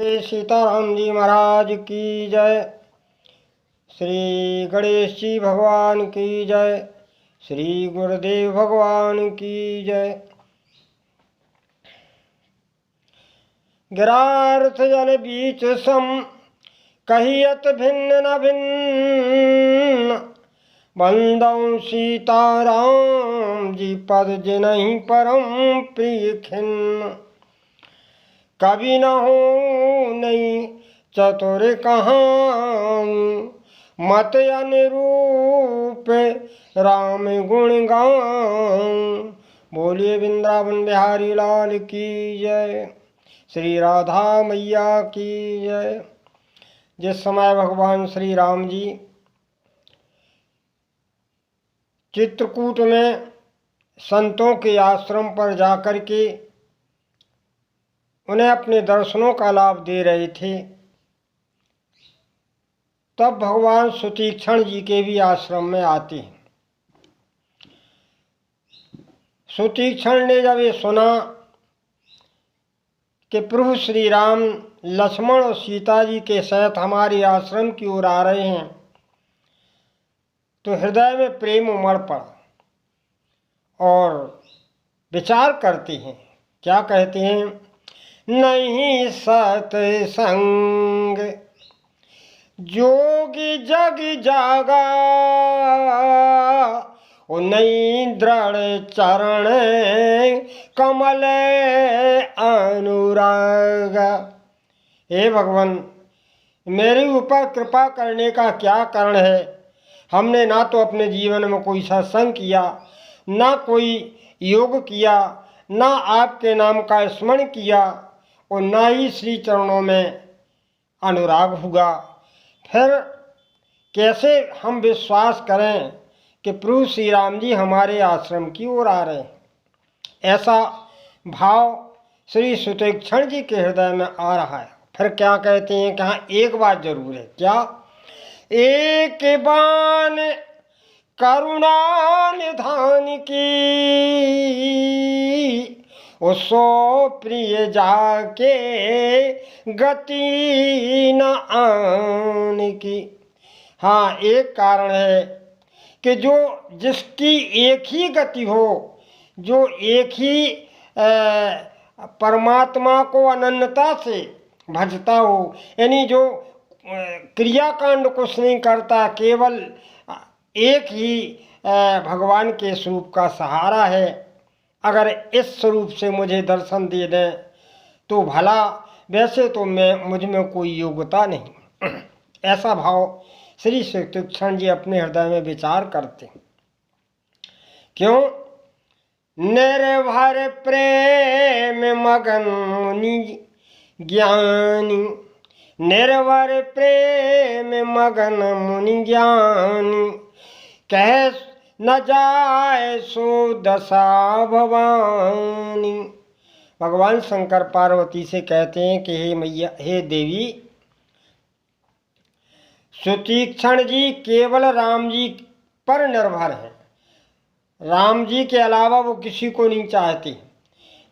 सीताराम जी महाराज की जय। श्री गणेश जी भगवान की जय। श्री गुरुदेव भगवान की जय। गिरार्थ जल बीच सम कहियत भिन्न न भिन्न, बंदौ सीताराम जी पद जिनहि परम प्रिय खिन्न। कभी न हो नहीं चतुर कहाँ, मत अनुरूप राम गुण गाऊं। बोलिए वृंदावन बिहारी लाल की जय। श्री राधा मैया की जय। जिस समय भगवान श्री राम जी चित्रकूट में संतों के आश्रम पर जाकर के उन्हें अपने दर्शनों का लाभ दे रहे थे, तब भगवान सुतीक्षण जी के भी आश्रम में आते हैं। सुतीक्षण ने जब ये सुना कि प्रभु श्री राम लक्ष्मण और सीता जी के साथ हमारे आश्रम की ओर आ रहे हैं, तो हृदय में प्रेम उमड़ पड़ा और विचार करते हैं। क्या कहते हैं? नहीं सत्संग जोगी जग जागा, ओ नहीं दृढ़ चरण कमल अनुराग। हे भगवान, मेरे ऊपर कृपा करने का क्या कारण है? हमने ना तो अपने जीवन में कोई सत्संग किया, ना कोई योग किया, ना आपके नाम का स्मरण किया और ना ही श्री चरणों में अनुराग हुआ। फिर कैसे हम विश्वास करें कि प्रभु श्री राम जी हमारे आश्रम की ओर आ रहे हैं? ऐसा भाव श्री सुतीक्षण जी के हृदय में आ रहा है। फिर क्या कहते हैं? कहाँ एक बात जरूर है। क्या? एक बान करुणा निधान की, सो प्रिय जाके गति न आन की। हाँ, एक कारण है कि जो जिसकी एक ही गति हो, जो एक ही परमात्मा को अनन्यता से भजता हो, यानी जो क्रियाकांड कुछ नहीं करता, केवल एक ही भगवान के स्वरूप का सहारा है, अगर इस स्वरूप से मुझे दर्शन दे दें तो भला। वैसे तो मुझ में कोई योग्यता नहीं। ऐसा भाव श्री सुतीक्षण जी अपने हृदय में विचार करते। क्यों? निर्भर प्रेम मगन मुनि ज्ञानी, निर्भर प्रेम मगन मुनि ज्ञानी, कह न जाए सो दशा भवानी। भगवान शंकर पार्वती से कहते हैं कि हे मैया, हे देवी, सुतीक्षण जी केवल राम जी पर निर्भर हैं। राम जी के अलावा वो किसी को नहीं चाहते।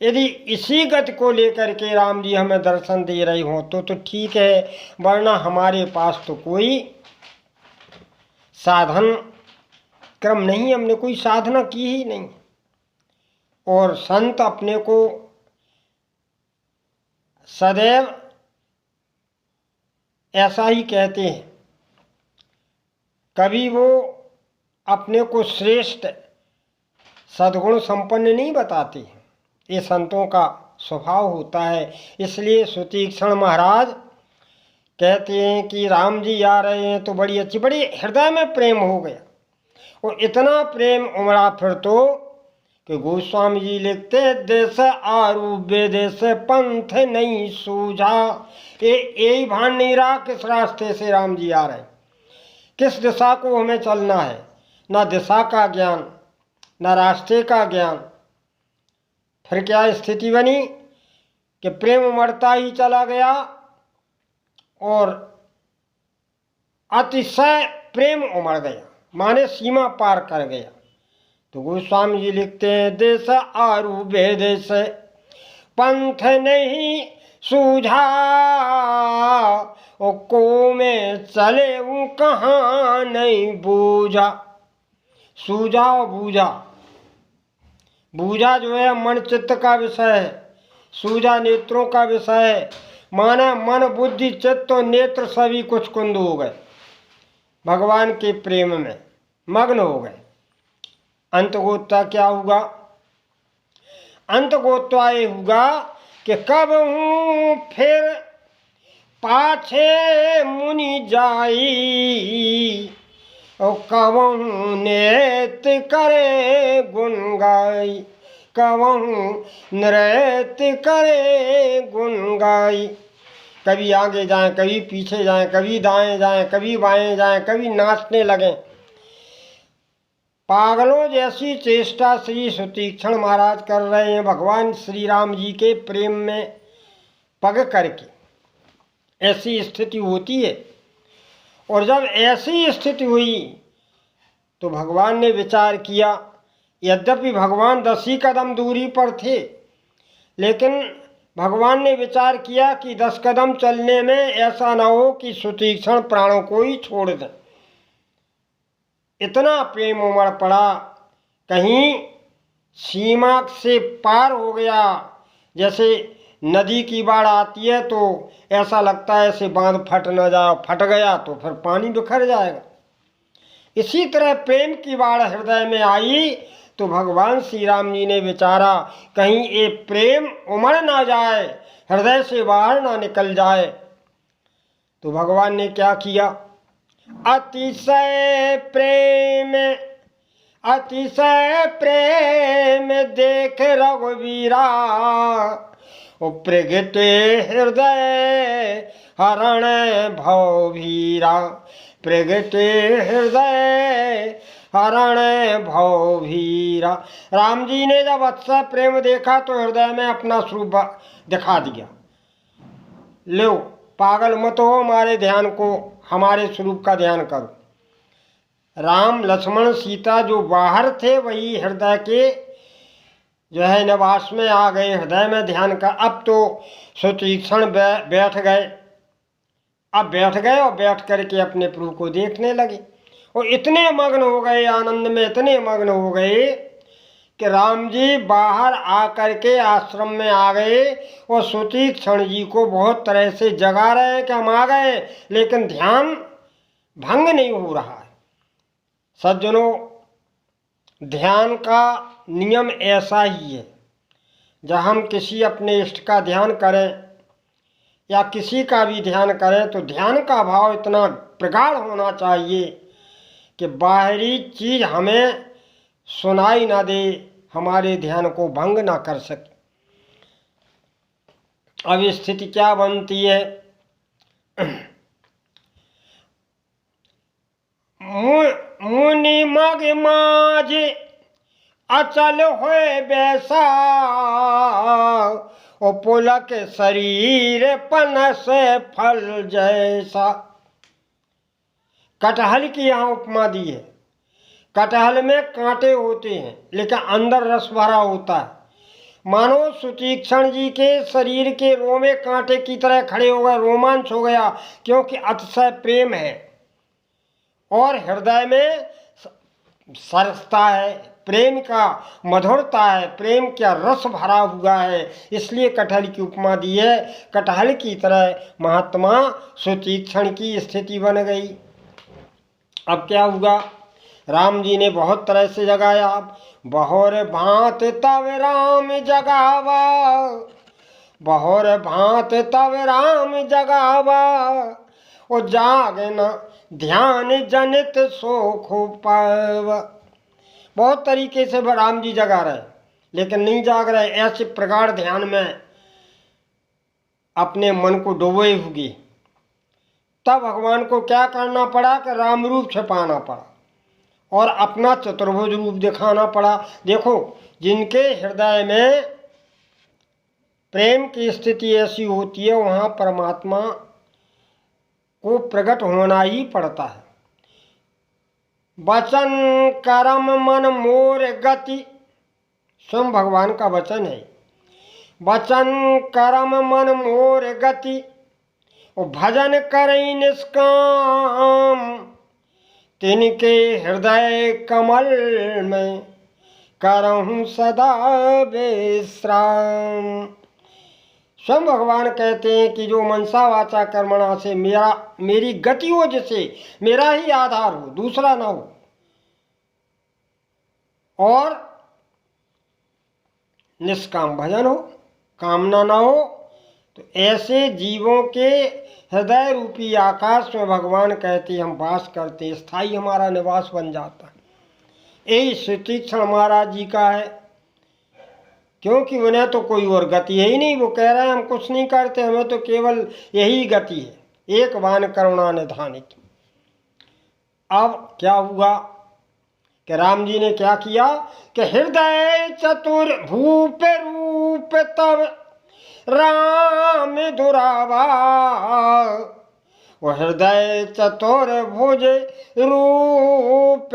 यदि इसी गति को लेकर के राम जी हमें दर्शन दे रहे हों तो ठीक है, वरना हमारे पास तो कोई साधन क्रम नहीं, हमने कोई साधना की ही नहीं। और संत अपने को सदैव ऐसा ही कहते हैं, कभी वो अपने को श्रेष्ठ सद्गुण संपन्न नहीं बताते। ये संतों का स्वभाव होता है। इसलिए सुतीक्षण महाराज कहते हैं कि राम जी आ रहे हैं तो बड़ी अच्छी, बड़ी हृदय में प्रेम हो गया। और इतना प्रेम उमड़ा फिर तो कि गोस्वामी जी लिखते, देश आरू बेदेश पंथ नहीं सूझा। यही भान नहीं रहा किस रास्ते से राम जी आ रहे हैं, किस दिशा को हमें चलना है। ना दिशा का ज्ञान, ना रास्ते का ज्ञान। फिर क्या स्थिति बनी कि प्रेम उमड़ता ही चला गया और अतिशय प्रेम उमड़ गया, माने सीमा पार कर गया। तो गोस्वामी जी लिखते हैं, देश आरू बेदेश पंथ नहीं सूझा, को में चले वो कहाँ नहीं बूझा। सूझा और बूझा, बूझा जो है मन चित्त का विषय है, सूझा नेत्रों का विषय है। माना मन बुद्धि चित्त और नेत्र सभी कुछ कुंद हो गए, भगवान के प्रेम में मग्न हो गए। अंतगोत्वा क्या होगा? अंतगोत्वा ये होगा कि कब हूँ फिर पाछे मुनि जाई, और कवहूँ नृत्य करे गुण गाई, कवहूँ नृत्य करे गुण गाई। कभी आगे जाएं, कभी पीछे जाएं, कभी दाएं जाएं, कभी बाएं जाएं, कभी नाचने लगें। पागलों जैसी चेष्टा श्री सुतीक्षण महाराज कर रहे हैं भगवान श्री राम जी के प्रेम में पग करके। ऐसी स्थिति होती है। और जब ऐसी स्थिति हुई तो भगवान ने विचार किया, यद्यपि भगवान 10 ही कदम दूरी पर थे, लेकिन भगवान ने विचार किया कि 10 कदम चलने में ऐसा न हो कि सुतीक्षण प्राणों को ही छोड़ दें। इतना प्रेम उमड़ पड़ा, कहीं सीमा से पार हो गया। जैसे नदी की बाढ़ आती है तो ऐसा लगता है ऐसे बांध फट न जाए, फट गया तो फिर पानी बिखर जाएगा। इसी तरह प्रेम की बाढ़ हृदय में आई तो भगवान श्री राम जी ने विचारा कहीं ये प्रेम उमड़ ना जाए, हृदय से बाहर ना निकल जाए। तो भगवान ने क्या किया? अतिशय प्रेम, अतिशय प्रेम देख रघुवीरा, प्रगटे हृदय हरण भवभीरा, प्रगटे हृदय हरण भवभीरा। राम जी ने जब अतिशय प्रेम देखा तो हृदय में अपना स्वरूप दिखा दिया। लो पागल मत हो, हमारे ध्यान को, हमारे स्वरूप का ध्यान करो। राम लक्ष्मण सीता जो बाहर थे वही हृदय के जो है निवास में आ गए, हृदय में ध्यान का। अब तो सुतीक्षण बैठ गए, अब बैठ गए और बैठ करके अपने प्रभु को देखने लगे। और इतने मग्न हो गए आनंद में, इतने मग्न हो गए कि राम जी बाहर आकर के आश्रम में आ गए और सुतीक्षण जी को बहुत तरह से जगा रहे हैं कि हम आ गए, लेकिन ध्यान भंग नहीं हो रहा है। सज्जनों, ध्यान का नियम ऐसा ही है, जब हम किसी अपने इष्ट का ध्यान करें या किसी का भी ध्यान करें तो ध्यान का भाव इतना प्रगाढ़ होना चाहिए कि बाहरी चीज हमें सुनाई ना दे, हमारे ध्यान को भंग ना कर सके। अब स्थिति क्या बनती है? मुनि मग माज अचल होए बैसा, ओ पुलक शरीर पनस फल जैसा। कटहल की यहाँ उपमा दी है। कटहल में कांटे होते हैं लेकिन अंदर रस भरा होता है। मानो सुतीक्षण जी के शरीर के रोमे कांटे की तरह खड़े हो गए, रोमांच हो गया, क्योंकि अतिशय प्रेम है और हृदय में सरसता है, प्रेम का मधुरता है, प्रेम का रस भरा हुआ है। इसलिए कटहल की उपमा दी है। कटहल की तरह महात्मा सुतीक्षण की स्थिति बन गई। अब क्या हुआ? राम जी ने बहुत तरह से जगाया। बहोर भांत तब राम जगावा, बहोर भांत तब राम जगावा, ओ जाग न ध्यान जनित सोख पावा। बहुत तरीके से राम जी जगा रहे लेकिन नहीं जाग रहे। ऐसे प्रगाढ़ ध्यान में अपने मन को डुबोए हुए, तब भगवान को क्या करना पड़ा कि राम रूप छिपाना पड़ा और अपना चतुर्भुज रूप दिखाना पड़ा। देखो, जिनके हृदय में प्रेम की स्थिति ऐसी होती है वहाँ परमात्मा को प्रकट होना ही पड़ता है। वचन कर्म मन मोर गति, स्वयं भगवान का वचन है। वचन कर्म मन मोर गति, और भजन करई निष्काम, तिनके हृदय कमल में करहूँ सदा विश्राम। स्वयं भगवान कहते हैं कि जो मनसा वाचा कर्मणा से मेरी गति हो, जिसे मेरा ही आधार हो, दूसरा ना हो, और निष्काम भजन हो, कामना ना हो, तो ऐसे जीवों के हृदय रूपी आकाश में भगवान कहते हम वास करते, स्थायी हमारा निवास बन जाता है। यही सुतीक्ष्ण महाराज जी का है, क्योंकि उन्हें तो कोई और गति है ही नहीं। वो कह रहे हैं हम कुछ नहीं करते, हमें तो केवल यही गति है, एक बाण करुणा निधान की। अब क्या हुआ कि राम जी ने क्या किया कि हृदय चतुर भूप रूप तब राम दुरावा, वो हृदय चतुर भुज रूप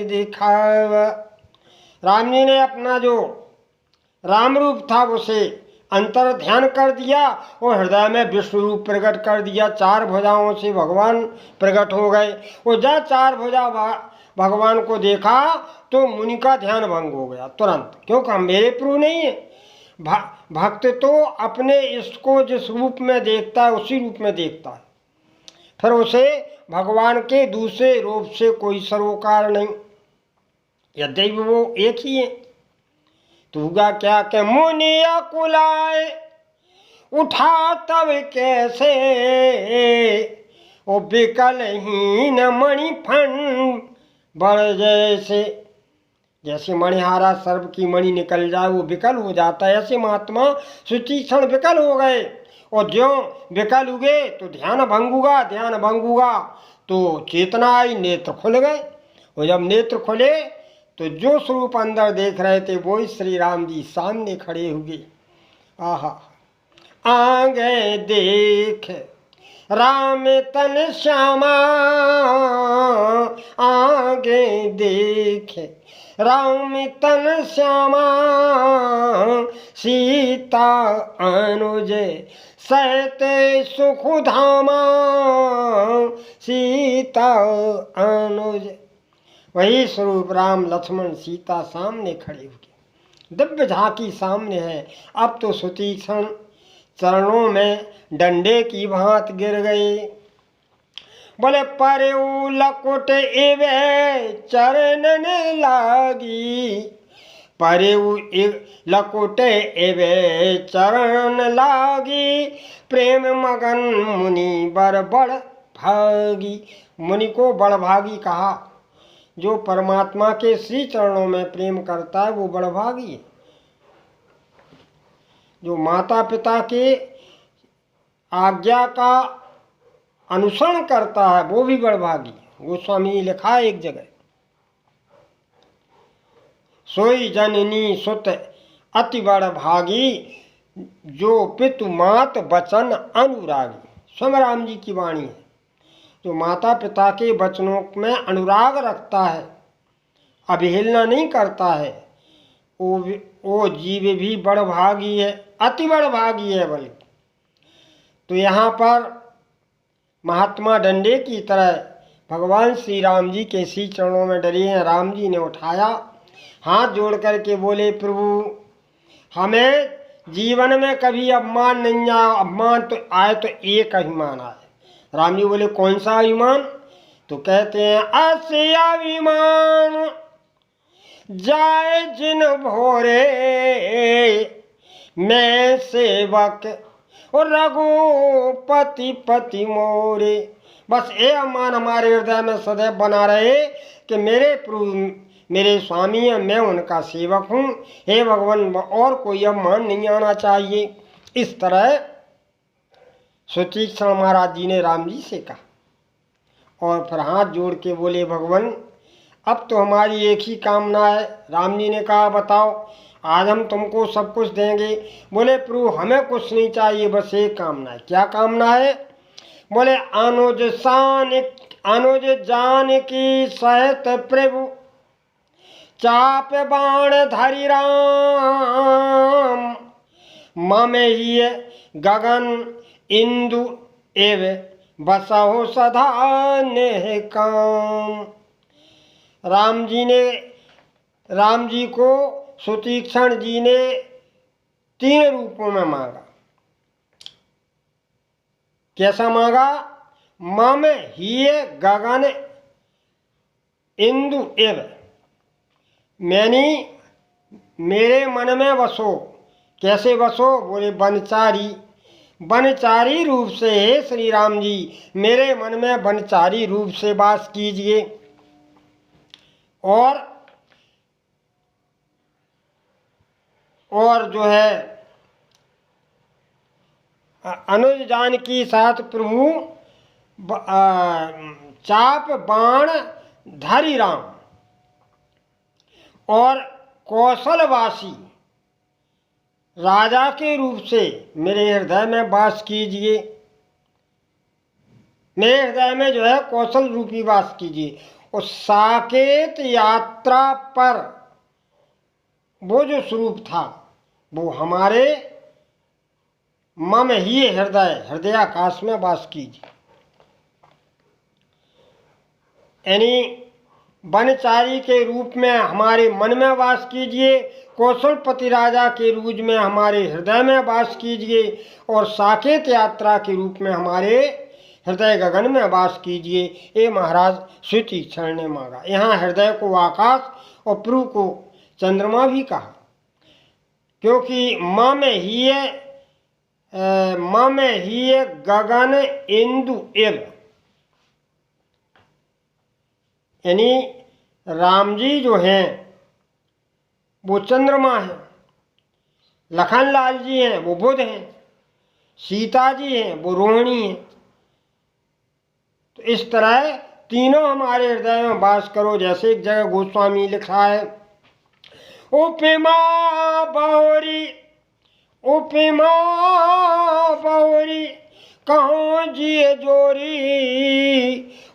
दिखाव। राम जी ने अपना जो राम रूप था उसे अंतर ध्यान कर दिया और हृदय में विष्णु रूप प्रकट कर दिया। चार भुजाओं से भगवान प्रकट हो गए। वो जब चार भुजा भगवान को देखा तो मुनि का ध्यान भंग हो गया तुरंत, क्योंकि हम मेरे प्रभु नहीं है। भक्त तो अपने इष्ट को जिस रूप में देखता है उसी रूप में देखता है, फिर उसे भगवान के दूसरे रूप से कोई सरोकार नहीं, यद्यपि वो एक ही है। तो हुआ क्या कि मुनि अकुलाए उठा तब कैसे, ओ विकलहीन मणिफण बढ़ जैसे। जैसे मणिहारा सर्प की मणि निकल जाए वो विकल हो जाता है, ऐसे महात्मा सुतीक्ष्ण विकल हो गए। और ज्यों विकल हुए तो ध्यान भंग हुआ, ध्यान भंग हुआ तो चेतना आई, नेत्र खुल गए। और जब नेत्र खुले तो जो स्वरूप अंदर देख रहे थे वो ही श्री राम जी सामने खड़े हुए। आहा, आगे देख राम तन श्यामा, आगे देख राम तन श्यामा, सीता अनुज सहते सुख धामा, सीता अनुज। वही स्वरूप राम लक्ष्मण सीता सामने खड़े हुए, दिव्य झांकी सामने है। अब तो सुतीक्ष्ण चरणों में डंडे की भांत गिर गए। बोले परऊ लकुट एवे चरणन लागी, परऊ लकुट एवे चरण लागी, प्रेम मगन मुनि बर बड़ भागी। मुनि को बड़ भागी कहा। जो परमात्मा के श्री चरणों में प्रेम करता है वो बड़भागी है। जो माता पिता के आज्ञा का अनुसरण करता है वो भी बड़भागी है। गोस्वामी ने लिखा है एक जगह, सोई जननी सुत अति बड़भागी, जो पितु मात वचन अनुरागी। स्वयं राम जी की वाणी है। जो माता पिता के वचनों में अनुराग रखता है, अवहेलना नहीं करता है, वो जीव भी बड़भागी है, अति बड़भागी है बल्कि। तो यहाँ पर महात्मा डंडे की तरह भगवान श्री राम जी के श्री चरणों में डरे हैं। राम जी ने उठाया, हाथ जोड़ करके बोले, प्रभु हमें जीवन में कभी अपमान नहीं आया, अपमान तो आए तो एक अभिमान आए। राम जी बोले कौन सा अभिमान? तो कहते हैं अस्य अभिमान जाए जिन भोरे, मैं सेवक और रघुपति पति मोरे। बस ये अभिमान हमारे हृदय में सदैव बना रहे कि मेरे प्रभु मेरे स्वामी हैं, मैं उनका सेवक हूँ। हे भगवान, और कोई अभिमान नहीं आना चाहिए। इस तरह सुतीक्ष्ण महाराज जी ने राम जी से कहा और फिर हाथ जोड़ के बोले, भगवान अब तो हमारी एक ही कामना है। राम जी ने कहा बताओ, आज हम तुमको सब कुछ देंगे। बोले प्रभु हमें कुछ नहीं चाहिए, बस एक कामना है। क्या कामना है? बोले अनुज जान की सहत प्रभु, चाप बाण धरि राम, मम ही गगन इंदु एव बसहु सदा नेह काम। राम जी को सुतीक्षण जी ने 3 रूपों में मांगा। कैसा मांगा? मम हिय गगन इंदु इव, मैंने मेरे मन में बसो। कैसे बसो? बोले वनचारी रूप से हे श्री राम जी, मेरे मन में वनचारी रूप से वास कीजिए। और जो है अनुज जानकी साथ प्रभु चाप बाण धरि राम, और कौशलवासी राजा के रूप से मेरे हृदय में वास कीजिए। मेरे हृदय में जो है कौशल रूपी वास कीजिए। और साकेत यात्रा पर वो जो स्वरूप था वो हमारे मम ही हृदयाकाश में वास कीजिए। यानी वनचारी के रूप में हमारे मन में वास कीजिए, कौशलपति राजा के रूप में हमारे हृदय में वास कीजिए, और साकेत यात्रा के रूप में हमारे हृदय गगन में वास कीजिए। ये महाराज सुतीक्षण ने मांगा। यहाँ हृदय को आकाश और प्रभु को चंद्रमा भी कहा, क्योंकि मम ही गगन इंदु इव, यानी राम जी जो हैं वो चंद्रमा हैं, लखन लाल जी हैं वो बुध हैं, सीता जी हैं वो रोहिणी हैं। तो इस तरह तीनों हमारे हृदय में वास करो। जैसे एक जगह गोस्वामी लिखा है, उपमा बहुरी कहाँ जिए जोरी,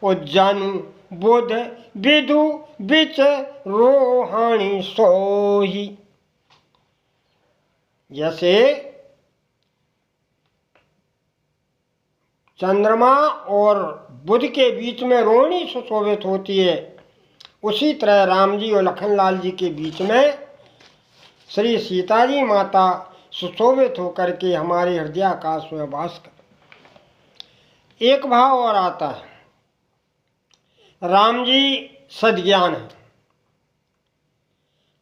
ओ जनु बुध विदु बिच रोहाणी सोही। जैसे चंद्रमा और बुध के बीच में रोहिणी सुशोभित होती है, उसी तरह राम जी और लखनलाल जी के बीच में श्री सीता जी माता सुशोभित होकर के हमारे हृदयाकाश में वास कर। एक भाव और आता है, राम जी सद्ज्ञान है,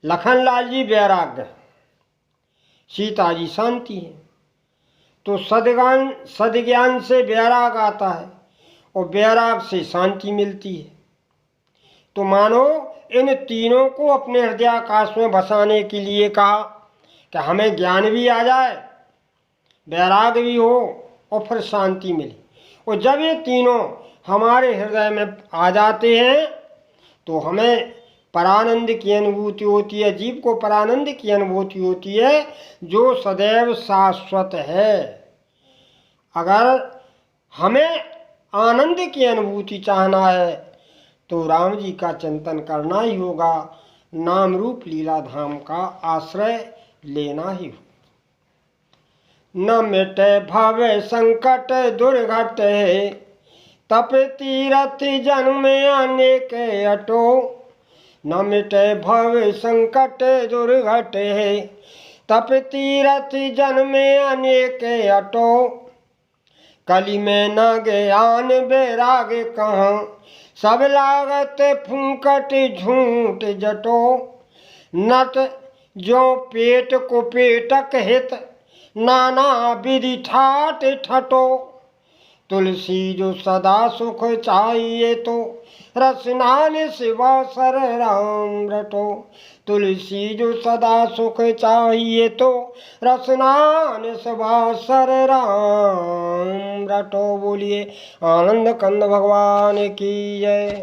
लखनलाल जी वैराग्य, सीता जी शांति है। तो सद्ज्ञान से वैराग आता है और वैराग से शांति मिलती है। तो मानो इन तीनों को अपने हृदयाकाश में बसाने के लिए कहा कि हमें ज्ञान भी आ जाए, वैराग भी हो और फिर शांति मिले। और जब ये तीनों हमारे हृदय में आ जाते हैं तो हमें परानंद की अनुभूति होती है, जीव को परानंद की अनुभूति होती है, जो सदैव शाश्वत है। अगर हमें आनंद की अनुभूति चाहना है तो राम जी का चिंतन करना ही होगा, नाम रूप लीला धाम का आश्रय लेना ही होगा। न मिटे भव संकट दुर्घट है, तप तीरथ जन्म अनेक अटो। न मिटे भव संकट दुर्घट है, तप तीरथ जन्म अनेक अटो। कली में न ज्ञान वैराग कहाँ, सब लागत फूंकट झूठ जटो। नट जो पेट को पेटक हित, नाना विधि ठाट ठटो। तुलसी जो सदा सुख चाहिए तो, रसनान सिवा सर राम रटो। तुलसी जो सदा सुख चाहिए तो, रसनान सिवा सर राम रटो। बोलिए आनंद कंद भगवान की जय।